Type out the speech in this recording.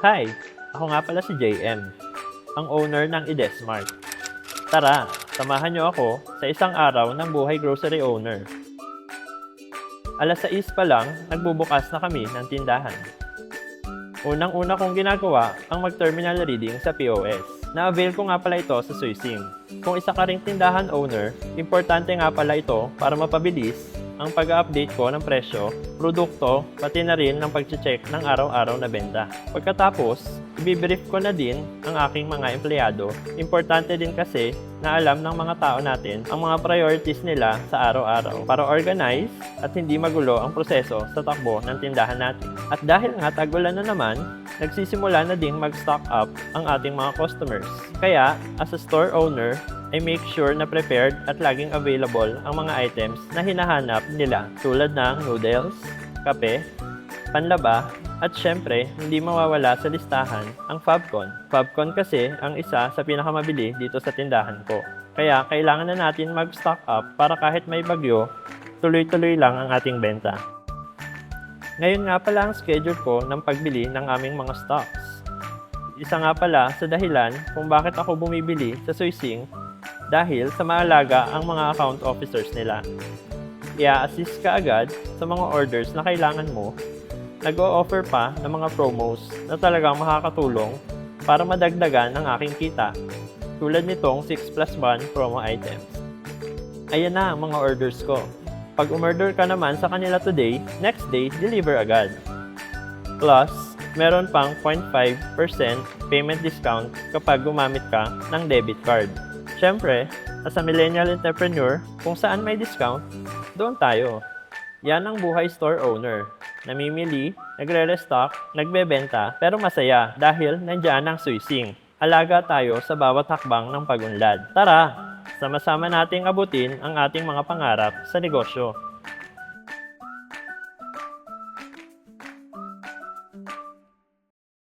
Hi! Ako nga pala si JM, ang owner ng IDesmart. Tara, samahan niyo ako sa isang araw ng buhay grocery owner. Alas 6 pa lang, nagbubukas na kami ng tindahan. Unang-una kong ginagawa ang mag-terminal reading sa POS. Na-avail ko nga pala ito sa Suising. Kung isa ka ring tindahan owner, importante nga pala ito para mapabilis ang pag-update ko ng presyo, produkto, pati na rin ng pag-check ng araw-araw na benta. Pagkatapos, i-brief ko na din ang aking mga empleyado. Importante din kasi na alam ng mga tao natin ang mga priorities nila sa araw-araw para organize at hindi magulo ang proseso sa takbo ng tindahan natin. At dahil nga tag-ulan na naman, nagsisimula na ding mag-stock up ang ating mga customers. Kaya, as a store owner, I make sure na prepared at laging available ang mga items na hinahanap nila tulad ng noodles, kape, panlaba, at syempre, hindi mawawala sa listahan ang Fabcon. Fabcon kasi ang isa sa pinakamabili dito sa tindahan ko. Kaya kailangan na natin mag-stock up para kahit may bagyo, tuloy-tuloy lang ang ating benta. Ngayon nga pala ang schedule ko ng pagbili ng aming mga stocks. Isa nga pala sa dahilan kung bakit ako bumibili sa Suising dahil sa maalaga ang mga account officers nila. I-assist ka agad sa mga orders na kailangan mo. Nag-o-offer pa ng mga promos na talagang makakatulong para madagdagan ang aking kita. Tulad nitong 6 plus 1 promo items. Ayan na ang mga orders ko. Pag umorder ka naman sa kanila today, next day, deliver agad. Plus, meron pang 0.5% payment discount kapag gumamit ka ng debit card. Siyempre, as a millennial entrepreneur, kung saan may discount, doon tayo. Yan ang buhay store owner. Namimili, nagre-restock, nagbebenta, pero masaya dahil nandiyan ang Suising. Alaga tayo sa bawat hakbang ng pag-unlad. Tara, sama-sama nating abutin ang ating mga pangarap sa negosyo.